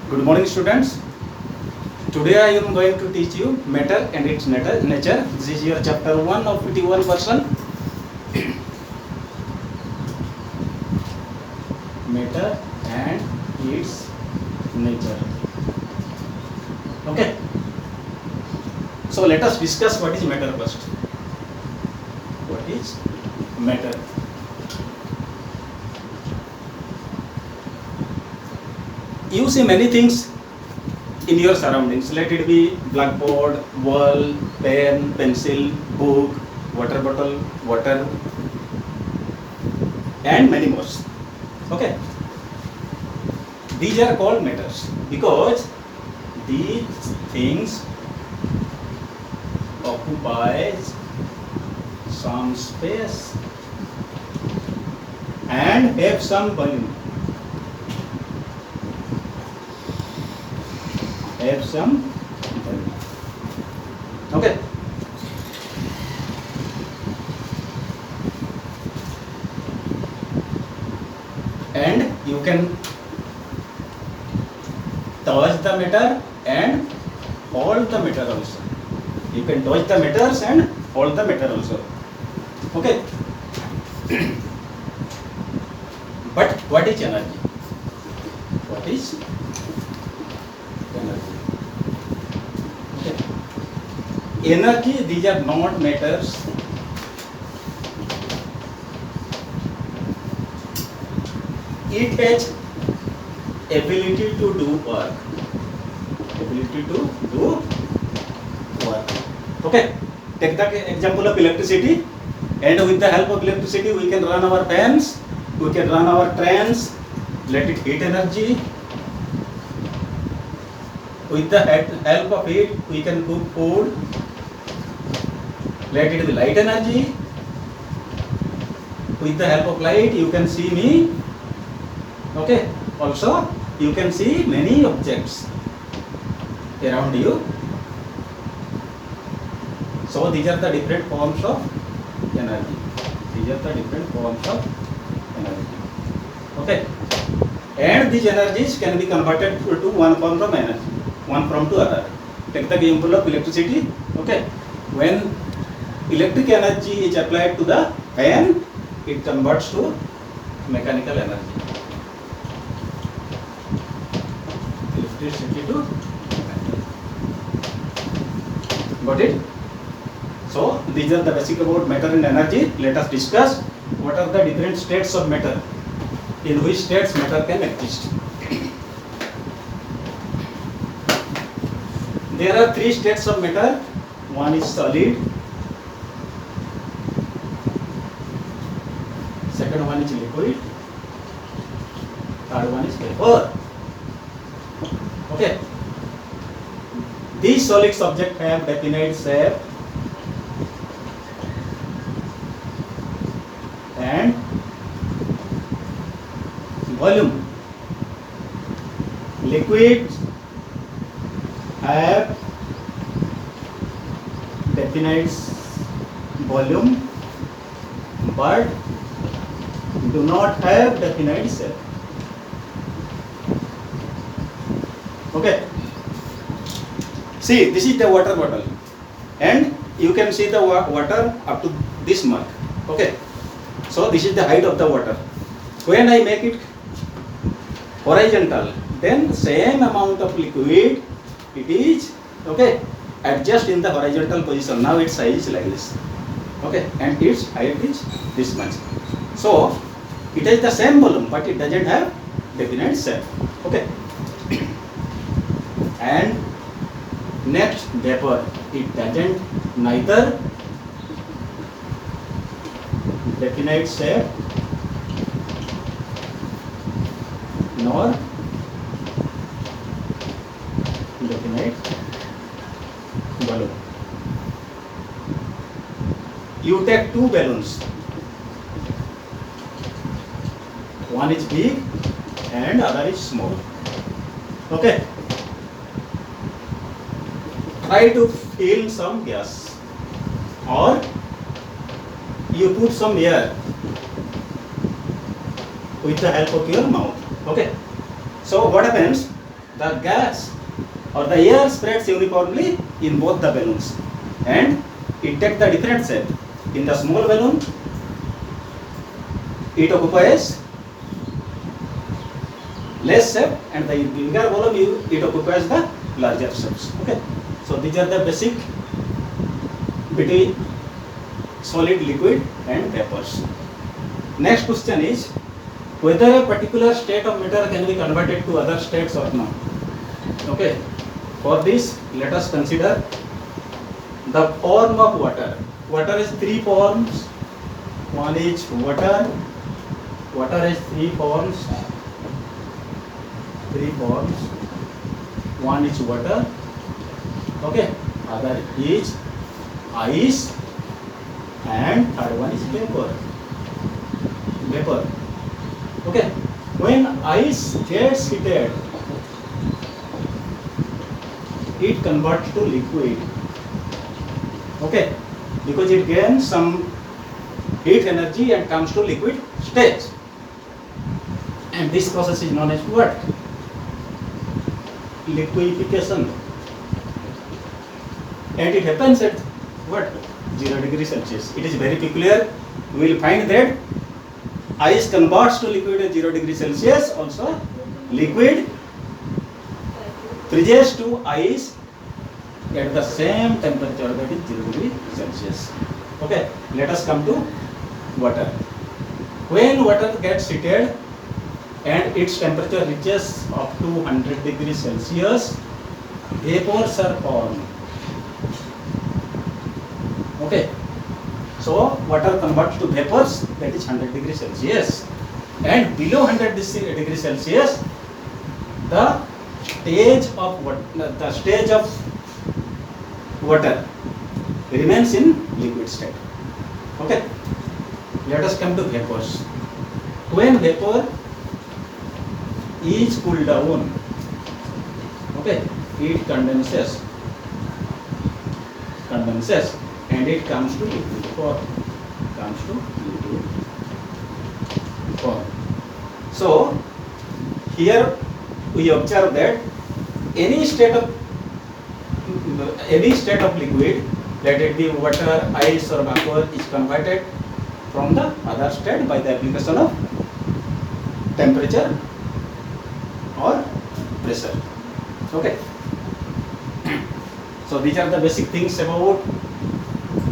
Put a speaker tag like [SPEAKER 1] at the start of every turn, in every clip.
[SPEAKER 1] Good morning, students. Today I am going to teach you matter and its nature. This is your chapter 1 of PT1 version. Matter and its nature. Okay. So let us discuss what is matter first. What is matter? You see many things in your surroundings. Let it be blackboard, wall, pen, pencil, book, water bottle, water, and many more. Okay. These are called matters because these things occupy some space and have some volume. Okay. And you can touch the matter and hold the matter also. You can touch the matters and hold the matter also. Okay. But what is energy? What is energy? Okay. Energy, these are not matters. It has ability to do work. Okay. Take the example of electricity, and with the help of electricity we can run our fans, we can run our trains, let it heat energy. With the help of it we can cook food, let it be light energy. With the help of light you can see me. Okay. Also you can see many objects around you. So these are the different forms of energy. Okay. And these energies can be converted to one form of energy, one form to other. Take the example of electricity. Okay. When electric energy is applied to the fan, it converts to mechanical energy. Electricity to mechanical. Got it? So these are the basic about matter and energy. Let us discuss what are the different states of matter. In which states matter can exist. There are three states of matter. One is solid, second one is liquid, third one is vapor. Okay. These solid subjects have definite shape and volume. Liquids have definite volume but do not have definite shape. Okay. See, this is the water bottle and you can see the water up to this mark. Okay. So this is the height of the water. When I make it horizontal, then same amount of liquid it is, okay, adjust in the horizontal position. Now its size is like this. Okay, and its height is this much. So it has the same volume but it doesn't have definite shape. Okay. And next, vapor. It doesn't neither definite shape nor definite volume. You take two balloons. One is big and other is small. Okay. Try to fill some gas or you put some air with the help of your mouth. Okay. So what happens? the gas or the air spreads uniformly in both the balloons, and it takes the different shape. In the small balloon, it occupies less shape, and the bigger volume it occupies the larger shapes. Okay, so these are the basic between solid, liquid and vapors. Next question is whether a particular state of matter can be converted to other states or not. Okay, for this let us consider the form of water. Water is three forms. One is water. Water is three forms. One is water. Okay, other is ice, and third one is vapor. Okay, when ice gets heated, it converts to liquid. Okay, because it gains some heat energy and comes to liquid stage, and this process is known as what? Liquefaction. And it happens at what? 0 degrees Celsius. It is very peculiar. We will find that ice converts to liquid at 0 degrees Celsius. Also, liquid freezes to ice at the same temperature, that is 0 degrees Celsius. Okay, let us come to water. When water gets heated and its temperature reaches up to 100 degrees Celsius, vapors are formed. Okay, so water converts to vapors, that is 100 degrees Celsius, and below 100 degrees Celsius, the stage of water remains in liquid state. Okay, let us come to vapors. When vapor is cooled down, okay, it condenses and it comes to liquid form. So here we observe that any state of liquid, let it be water, ice or vapor, is converted from the other state by the application of temperature or pressure. Okay, so these are the basic things about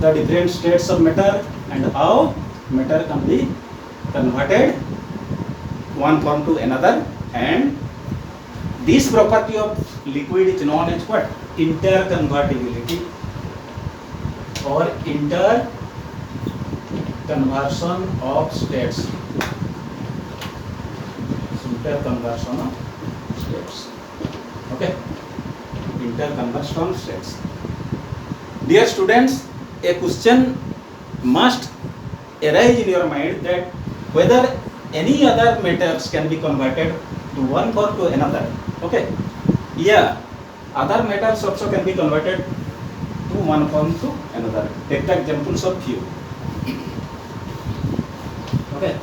[SPEAKER 1] the different states of matter and how matter can be converted one form to another, and this property of liquid is known as what? Interconvertibility or interconversion of states. Okay, interconversion of states. Dear students, a question must arise in your mind that whether any other matters can be converted to one form to another. Okay, yeah, other matters also can be converted to one form to another. Take the examples of few. Okay,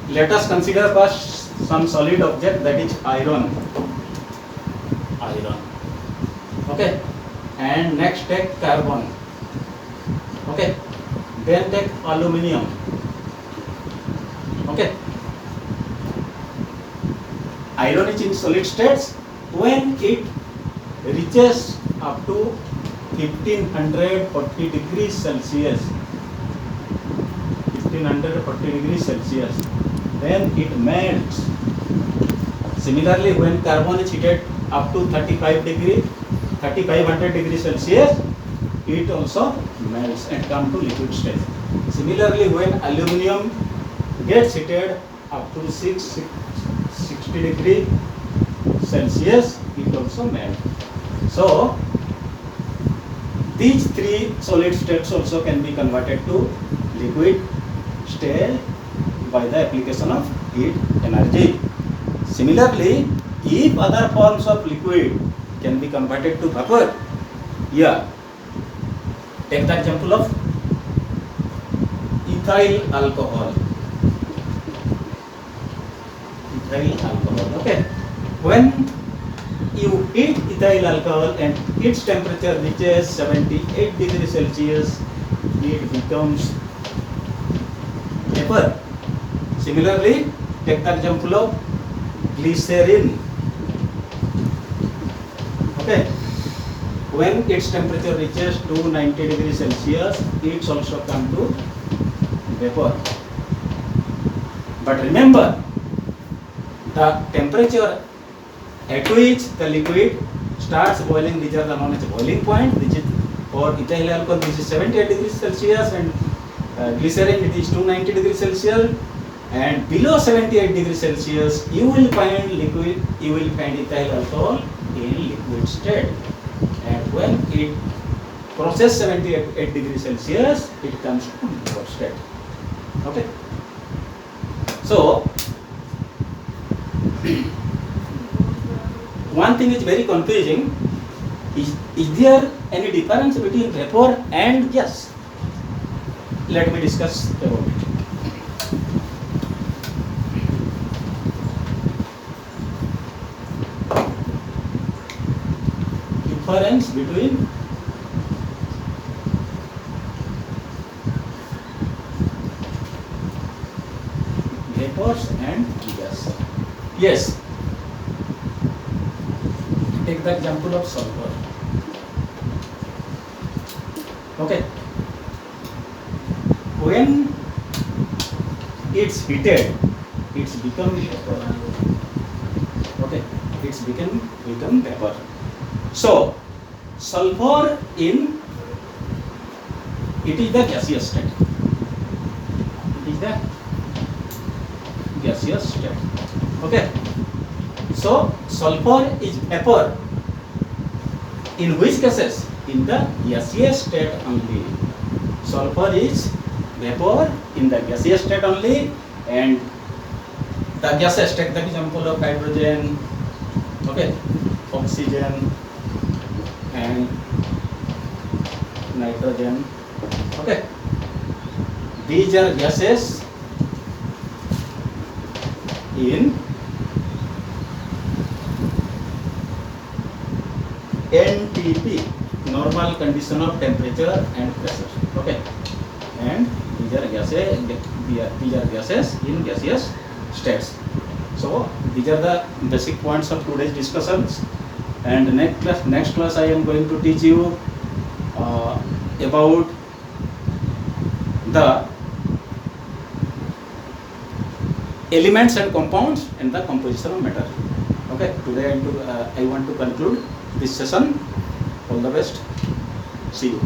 [SPEAKER 1] let us consider first some solid object, that is iron. Okay, and next take carbon. Okay, then take aluminium. Okay, iron is in solid states. When it reaches up to 1540 degrees Celsius, then it melts. Similarly, when carbon is heated up to 3500 degrees Celsius, it also melts and comes to liquid state. Similarly, when aluminium gets heated up to 660 degrees Celsius, it also melts. So these three solid states also can be converted to liquid state by the application of heat energy. Similarly, if other forms of liquid can be converted to vapor, yeah, take the example of ethyl alcohol. Okay, when heat ethyl alcohol and its temperature reaches 78 degrees Celsius, it becomes vapor. Similarly, take the example of glycerin. Okay, when its temperature reaches 290 degrees Celsius, it also comes to vapor. But remember, the temperature at which the liquid starts boiling, these are the known as boiling point. This is for ethyl alcohol, this is 78 degrees Celsius, and glycerin, it is 290 degrees Celsius. And below 78 degrees Celsius, you will find ethyl alcohol in liquid state. And when it crosses 78 degrees Celsius, it comes to liquid state. Okay. So, one thing is very confusing. Is there any difference between vapor and gas? Let me discuss about it. Difference between vapors and gas. Yes. Take the example of sulfur. Okay. When it's heated, it's become vapor. Okay. It's become vapor. So, sulfur it is the gaseous state. It is the gaseous state. Okay. So, sulfur is vapor. In which cases? In the gaseous state only. Sulfur is vapor in the gaseous state only, and the gases, take the example of hydrogen, okay, oxygen, and nitrogen. Okay, these are gases in NTP, normal condition of temperature and pressure. Okay, and these are gases in gaseous states. So these are the basic points of today's discussions. And next class I am going to teach you about the elements and compounds and the composition of matter. Okay, today I want to conclude this session. All the best. See you.